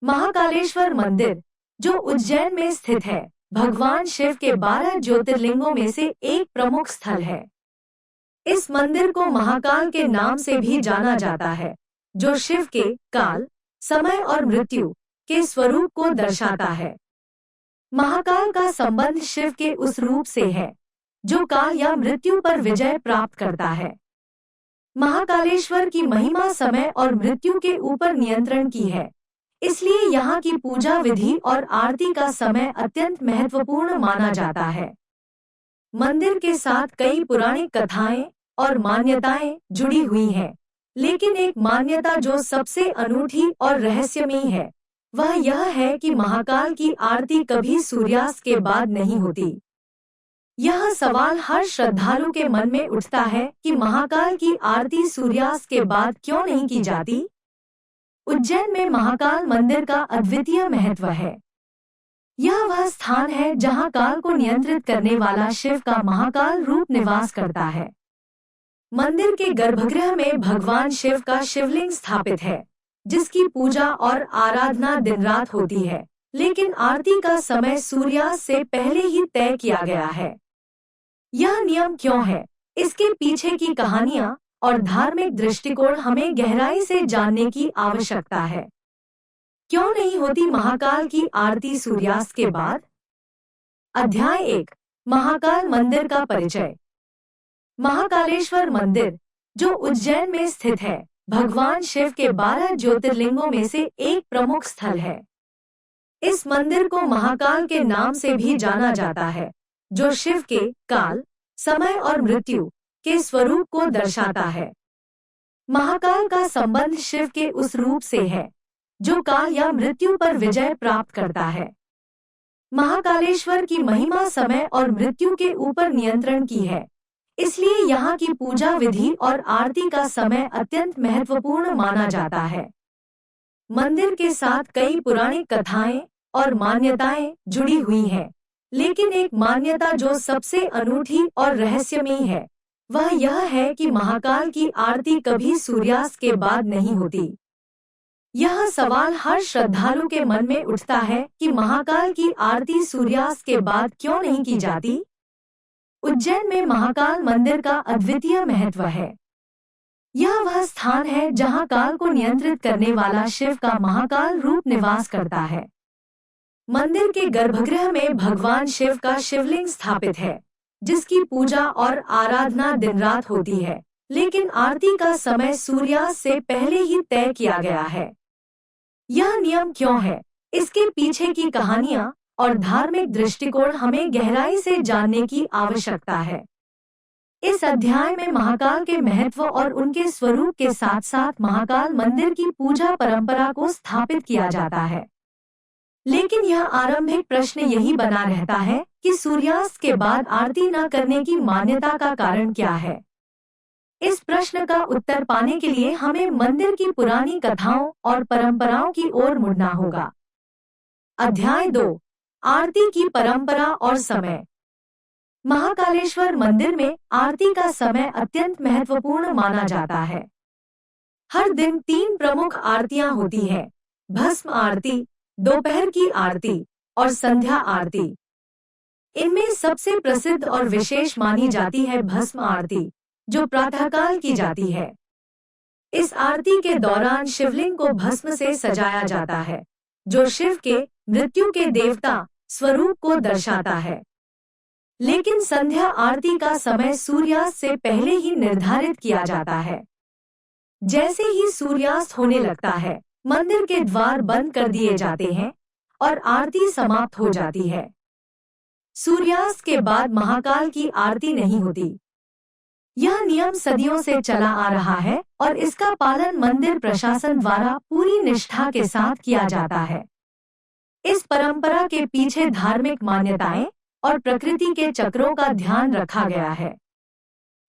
महाकालेश्वर मंदिर, जो उज्जैन में स्थित है, भगवान शिव के 12 ज्योतिर्लिंगों में से एक प्रमुख स्थल है। इस मंदिर को महाकाल के नाम से भी जाना जाता है, जो शिव के काल, समय और मृत्यु के स्वरूप को दर्शाता है। महाकाल का संबंध शिव के उस रूप से है जो काल या मृत्यु पर विजय प्राप्त करता है। महाकालेश्वर की महिमा समय और मृत्यु के ऊपर नियंत्रण की है, इसलिए यहाँ की पूजा विधि और आरती का समय अत्यंत महत्वपूर्ण माना जाता है। मंदिर के साथ कई पौराणिक कथाएं और मान्यताएं जुड़ी हुई हैं, लेकिन एक मान्यता जो सबसे अनूठी और रहस्यमयी है, वह यह है कि महाकाल की आरती कभी सूर्यास्त के बाद नहीं होती। यह सवाल हर श्रद्धालु के मन में उठता है कि महाकाल की आरती सूर्यास्त के बाद क्यों नहीं की जाती? उज्जैन में महाकाल मंदिर का अद्वितीय महत्व है। यह वह स्थान है जहां काल को नियंत्रित करने वाला शिव का महाकाल रूप निवास करता है। मंदिर के गर्भगृह में भगवान शिव का शिवलिंग स्थापित है, जिसकी पूजा और आराधना दिन रात होती है, लेकिन आरती का समय सूर्यास्त से पहले ही तय किया गया है। यह नियम क्यों है, इसके पीछे की कहानियां और धार्मिक दृष्टिकोण हमें गहराई से जानने की आवश्यकता है। क्यों नहीं होती महाकाल की आरती सूर्यास्त के बाद? अध्याय 1, महाकाल मंदिर का परिचय। महाकालेश्वर मंदिर, जो उज्जैन में स्थित है, भगवान शिव के 12 ज्योतिर्लिंगों में से एक प्रमुख स्थल है। इस मंदिर को महाकाल के नाम से भी जाना जाता है, जो शिव के काल, समय और मृत्यु के स्वरूप को दर्शाता है। महाकाल का संबंध शिव के उस रूप से है जो काल या मृत्यु पर विजय प्राप्त करता है। महाकालेश्वर की महिमा समय और मृत्यु के ऊपर नियंत्रण की है, इसलिए यहाँ की पूजा विधि और आरती का समय अत्यंत महत्वपूर्ण माना जाता है। मंदिर के साथ कई पौराणिक कथाएं और मान्यताएं जुड़ी हुई हैं, लेकिन एक मान्यता जो सबसे अनूठी और रहस्यमयी है, वह यह है कि महाकाल की आरती कभी सूर्यास्त के बाद नहीं होती। यह सवाल हर श्रद्धालु के मन में उठता है कि महाकाल की आरती सूर्यास्त के बाद क्यों नहीं की जाती? उज्जैन में महाकाल मंदिर का अद्वितीय महत्व है। यह वह स्थान है जहां काल को नियंत्रित करने वाला शिव का महाकाल रूप निवास करता है। मंदिर के गर्भगृह में भगवान शिव का शिवलिंग स्थापित है, जिसकी पूजा और आराधना दिन रात होती है, लेकिन आरती का समय सूर्यास्त से पहले ही तय किया गया है। यह नियम क्यों है, इसके पीछे की कहानियां और धार्मिक दृष्टिकोण हमें गहराई से जानने की आवश्यकता है। इस अध्याय में महाकाल के महत्व और उनके स्वरूप के साथ साथ महाकाल मंदिर की पूजा परंपरा को स्थापित किया जाता है। लेकिन यह आरंभिक प्रश्न यही बना रहता है कि सूर्यास्त के बाद आरती न करने की मान्यता का कारण क्या है। इस प्रश्न का उत्तर पाने के लिए हमें मंदिर की पुरानी कथाओं और परंपराओं की ओर मुड़ना होगा। अध्याय 2, आरती की परंपरा और समय। महाकालेश्वर मंदिर में आरती का समय अत्यंत महत्वपूर्ण माना जाता है। हर दिन 3 प्रमुख आरतियां होती हैं: भस्म आरती, दोपहर की आरती और संध्या आरती। इनमें सबसे प्रसिद्ध और विशेष मानी जाती है भस्म आरती, जो प्रातःकाल की जाती है। इस आरती के दौरान शिवलिंग को भस्म से सजाया जाता है, जो शिव के मृत्यु के देवता स्वरूप को दर्शाता है। लेकिन संध्या आरती का समय सूर्यास्त से पहले ही निर्धारित किया जाता है। जैसे ही सूर्यास्त होने लगता है, मंदिर के द्वार बंद कर दिए जाते हैं और आरती समाप्त हो जाती है। सूर्यास्त के बाद महाकाल की आरती नहीं होती। यह नियम सदियों से चला आ रहा है और इसका पालन मंदिर प्रशासन द्वारा पूरी निष्ठा के साथ किया जाता है। इस परंपरा के पीछे धार्मिक मान्यताएं और प्रकृति के चक्रों का ध्यान रखा गया है।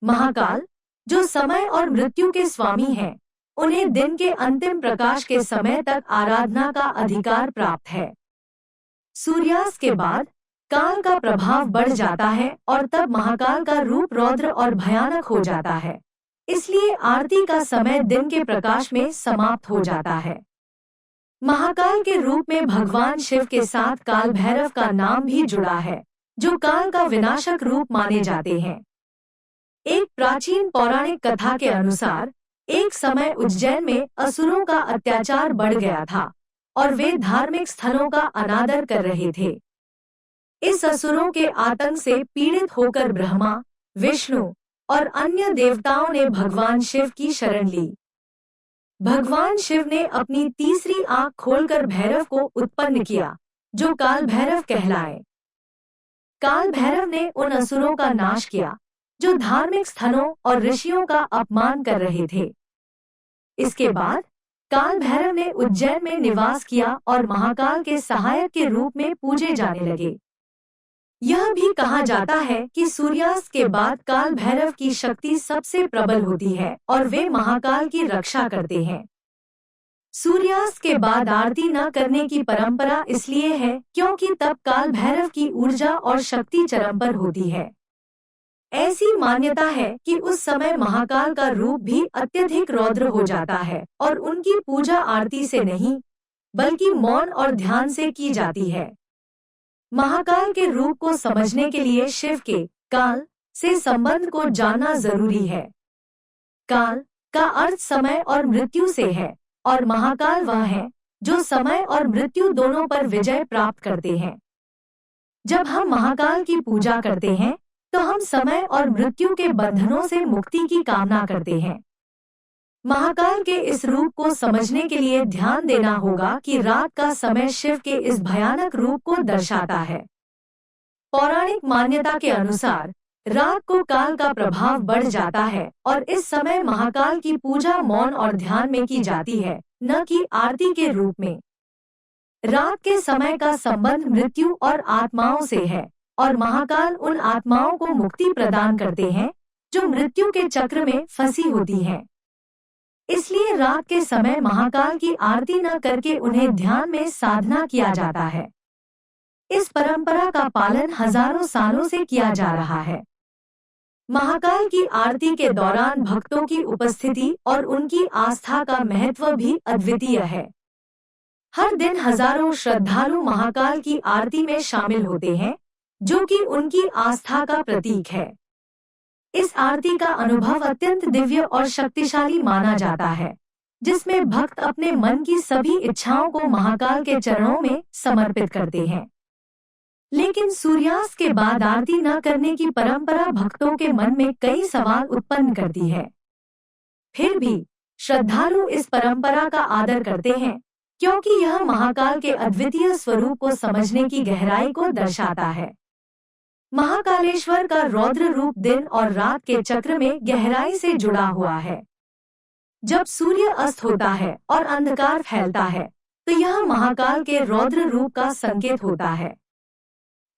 महाकाल, जो समय और मृत्यु के स्वामी हैं, उन्हें दिन के अंतिम प्रकाश के समय तक आराधना का अधिकार प्राप्त है। सूर्यास्त के बाद काल का प्रभाव बढ़ जाता है और तब महाकाल का रूप रौद्र और भयानक हो जाता है। इसलिए आरती का समय दिन के प्रकाश में समाप्त हो जाता है। महाकाल के रूप में भगवान शिव के साथ काल भैरव का नाम भी जुड़ा है, जो काल का विनाशक रूप माने जाते हैं। एक प्राचीन पौराणिक कथा के अनुसार एक समय उज्जैन में असुरों का अत्याचार बढ़ गया था और वे धार्मिक स्थलों का अनादर कर रहे थे। इस असुरों के आतंक से पीड़ित होकर ब्रह्मा, विष्णु और अन्य देवताओं ने भगवान शिव की शरण ली। भगवान शिव ने अपनी तीसरी आंख खोलकर भैरव को उत्पन्न किया, जो काल भैरव कहलाए। काल भैरव ने उन असुरों का नाश किया जो धार्मिक स्थलों और ऋषियों का अपमान कर रहे थे। इसके बाद काल भैरव ने उज्जैन में निवास किया और महाकाल के सहायक के रूप में पूजे जाने लगे। यह भी कहा जाता है कि सूर्यास्त के बाद काल भैरव की शक्ति सबसे प्रबल होती है और वे महाकाल की रक्षा करते हैं। सूर्यास्त के बाद आरती न करने की परंपरा इसलिए है क्योंकि तब काल भैरव की ऊर्जा और शक्ति चरम पर होती है। ऐसी मान्यता है कि उस समय महाकाल का रूप भी अत्यधिक रौद्र हो जाता है और उनकी पूजा आरती से नहीं बल्कि मौन और ध्यान से की जाती है। महाकाल के रूप को समझने के लिए शिव के काल से संबंध को जानना जरूरी है। काल का अर्थ समय और मृत्यु से है और महाकाल वह है जो समय और मृत्यु दोनों पर विजय प्राप्त करते हैं। जब हम महाकाल की पूजा करते हैं तो हम समय और मृत्यु के बंधनों से मुक्ति की कामना करते हैं। महाकाल के इस रूप को समझने के लिए ध्यान देना होगा कि रात का समय शिव के इस भयानक रूप को दर्शाता है। पौराणिक मान्यता के अनुसार रात को काल का प्रभाव बढ़ जाता है और इस समय महाकाल की पूजा मौन और ध्यान में की जाती है, न कि आरती के रूप में। रात के समय का संबंध मृत्यु और आत्माओं से है और महाकाल उन आत्माओं को मुक्ति प्रदान करते हैं जो मृत्यु के चक्र में फंसी होती हैं। इसलिए रात के समय महाकाल की आरती न करके उन्हें ध्यान में साधना किया जाता है। इस परंपरा का पालन हजारों सालों से किया जा रहा है। महाकाल की आरती के दौरान भक्तों की उपस्थिति और उनकी आस्था का महत्व भी अद्वितीय है। हर दिन हजारों श्रद्धालु महाकाल की आरती में शामिल होते हैं, जो कि उनकी आस्था का प्रतीक है। इस आरती का अनुभव अत्यंत दिव्य और शक्तिशाली माना जाता है, जिसमें भक्त अपने मन की सभी इच्छाओं को महाकाल के चरणों में समर्पित करते हैं। लेकिन सूर्यास्त के बाद आरती न करने की परंपरा भक्तों के मन में कई सवाल उत्पन्न करती है। फिर भी श्रद्धालु इस परंपरा का आदर करते हैं, क्योंकि यह महाकाल के अद्वितीय स्वरूप को समझने की गहराई को दर्शाता है। महाकालेश्वर का रौद्र रूप दिन और रात के चक्र में गहराई से जुड़ा हुआ है। जब सूर्य अस्त होता है और अंधकार फैलता है, तो यह महाकाल के रौद्र रूप का संकेत होता है।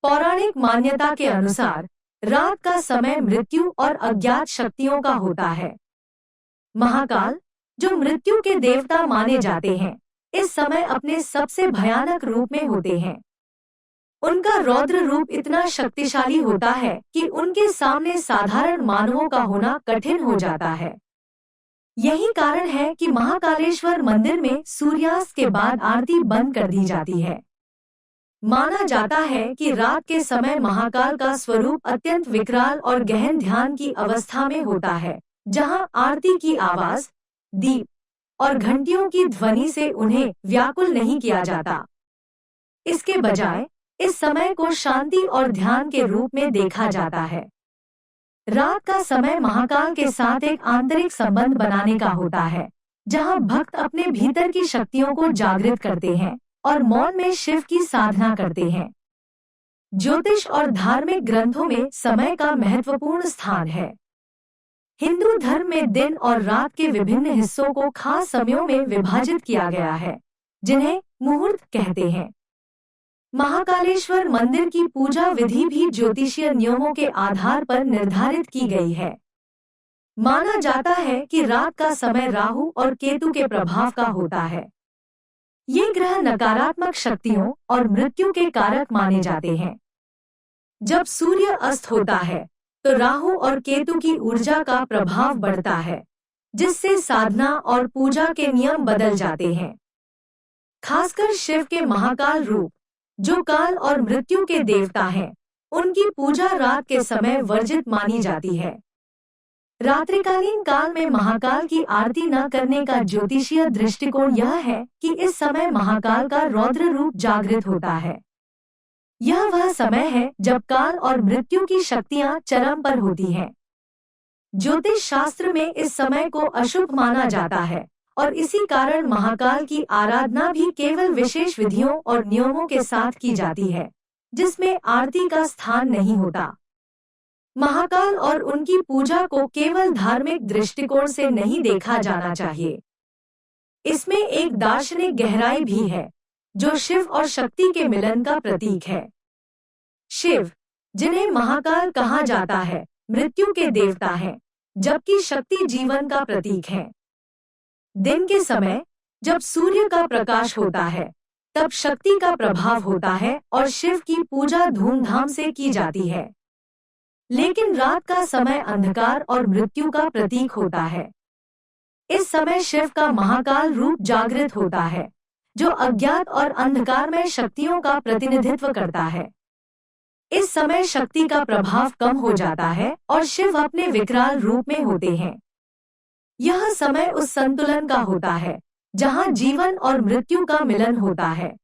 पौराणिक मान्यता के अनुसार रात का समय मृत्यु और अज्ञात शक्तियों का होता है। महाकाल, जो मृत्यु के देवता माने जाते हैं, इस समय अपने सबसे भयानक रूप में होते हैं। उनका रौद्र रूप इतना शक्तिशाली होता है कि उनके सामने साधारण मानवों का होना कठिन हो जाता है। यही कारण है कि महाकालेश्वर मंदिर में सूर्यास्त के बाद आरती बंद कर दी जाती है। माना जाता है कि रात के समय महाकाल का स्वरूप अत्यंत विकराल और गहन ध्यान की अवस्था में होता है, जहां आरती की आवाज, दीप और घंटियों की ध्वनि से उन्हें व्याकुल नहीं किया जाता। इसके बजाय इस समय को शांति और ध्यान के रूप में देखा जाता है। रात का समय महाकाल के साथ एक आंतरिक संबंध बनाने का होता है, जहां भक्त अपने भीतर की शक्तियों को जागृत करते हैं और मौन में शिव की साधना करते हैं। ज्योतिष और धार्मिक ग्रंथों में समय का महत्वपूर्ण स्थान है। हिंदू धर्म में दिन और रात के विभिन्न हिस्सों को खास समयों में विभाजित किया गया है, जिन्हें मुहूर्त कहते हैं। महाकालेश्वर मंदिर की पूजा विधि भी ज्योतिषीय नियमों के आधार पर निर्धारित की गई है। माना जाता है कि रात का समय राहु और केतु के प्रभाव का होता है। ये ग्रह नकारात्मक शक्तियों और मृत्यु के कारक माने जाते हैं। जब सूर्य अस्त होता है, तो राहु और केतु की ऊर्जा का प्रभाव बढ़ता है, जिससे साधना और पूजा के नियम बदल जाते हैं। खासकर शिव के महाकाल रूप, जो काल और मृत्यु के देवता हैं, उनकी पूजा रात के समय वर्जित मानी जाती है। रात्रिकालीन काल में महाकाल की आरती न करने का ज्योतिषीय दृष्टिकोण यह है कि इस समय महाकाल का रौद्र रूप जागृत होता है। यह वह समय है जब काल और मृत्यु की शक्तियां चरम पर होती हैं। ज्योतिष शास्त्र में इस समय को अशुभ माना जाता है और इसी कारण महाकाल की आराधना भी केवल विशेष विधियों और नियमों के साथ की जाती है, जिसमें आरती का स्थान नहीं होता। महाकाल और उनकी पूजा को केवल धार्मिक दृष्टिकोण से नहीं देखा जाना चाहिए। इसमें एक दार्शनिक गहराई भी है, जो शिव और शक्ति के मिलन का प्रतीक है। शिव, जिन्हें महाकाल कहा जाता है, मृत्यु के देवता हैं, जबकि शक्ति जीवन का प्रतीक है। दिन के समय जब सूर्य का प्रकाश होता है, तब शक्ति का प्रभाव होता है और शिव की पूजा धूमधाम से की जाती है। लेकिन रात का समय अंधकार और मृत्यु का प्रतीक होता है। इस समय शिव का महाकाल रूप जागृत होता है, जो अज्ञात और अंधकारमय शक्तियों का प्रतिनिधित्व करता है। इस समय शक्ति का प्रभाव कम हो जाता है और शिव अपने विकराल रूप में होते हैं। यह समय उस संतुलन का होता है जहां जीवन और मृत्यु का मिलन होता है।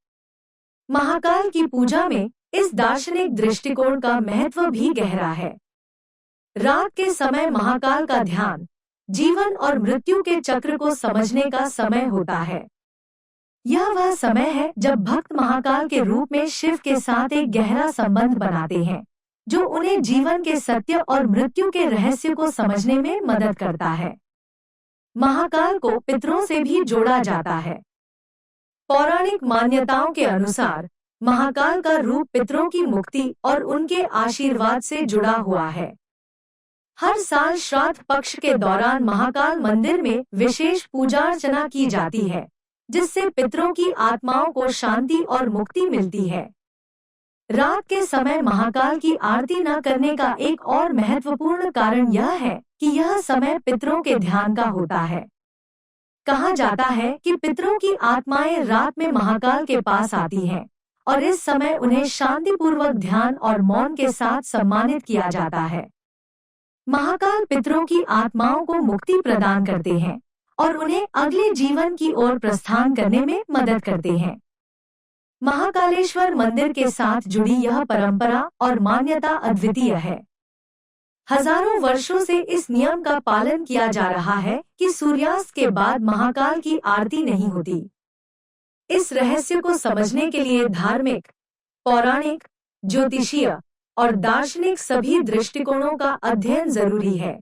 महाकाल की पूजा में इस दार्शनिक दृष्टिकोण का महत्व भी गहरा है। रात के समय महाकाल का ध्यान जीवन और मृत्यु के चक्र को समझने का समय होता है। यह वह समय है जब भक्त महाकाल के रूप में शिव के साथ एक गहरा संबंध बनाते हैं, जो उन्हें जीवन के सत्य और मृत्यु के रहस्य को समझने में मदद करता है। महाकाल को पितरों से भी जोड़ा जाता है। पौराणिक मान्यताओं के अनुसार महाकाल का रूप पितरों की मुक्ति और उनके आशीर्वाद से जुड़ा हुआ है। हर साल श्राद्ध पक्ष के दौरान महाकाल मंदिर में विशेष पूजा अर्चना की जाती है, जिससे पितरों की आत्माओं को शांति और मुक्ति मिलती है। रात के समय महाकाल की आरती न करने का एक और महत्वपूर्ण कारण यह है कि यह समय पितरों के ध्यान का होता है। कहा जाता है कि पितरों की आत्माएं रात में महाकाल के पास आती हैं और इस समय उन्हें शांतिपूर्वक ध्यान और मौन के साथ सम्मानित किया जाता है। महाकाल पितरों की आत्माओं को मुक्ति प्रदान करते हैं और उन्हें अगले जीवन की ओर प्रस्थान करने में मदद करते हैं। महाकालेश्वर मंदिर के साथ जुड़ी यह परंपरा और मान्यता अद्वितीय है। हजारों वर्षों से इस नियम का पालन किया जा रहा है कि सूर्यास्त के बाद महाकाल की आरती नहीं होती। इस रहस्य को समझने के लिए धार्मिक, पौराणिक, ज्योतिषीय और दार्शनिक सभी दृष्टिकोणों का अध्ययन जरूरी है।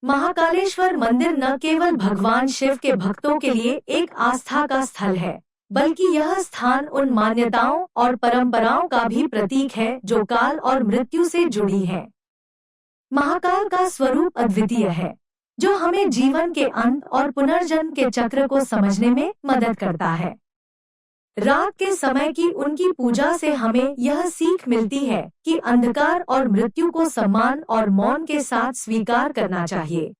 महाकालेश्वर मंदिर न केवल भगवान शिव के भक्तों के लिए एक आस्था का स्थल है, बल्कि यह स्थान उन मान्यताओं और परंपराओं का भी प्रतीक है जो काल और मृत्यु से जुड़ी है। महाकाल का स्वरूप अद्वितीय है, जो हमें जीवन के अंत और पुनर्जन्म के चक्र को समझने में मदद करता है। रात के समय की उनकी पूजा से हमें यह सीख मिलती है कि अंधकार और मृत्यु को सम्मान और मौन के साथ स्वीकार करना चाहिए।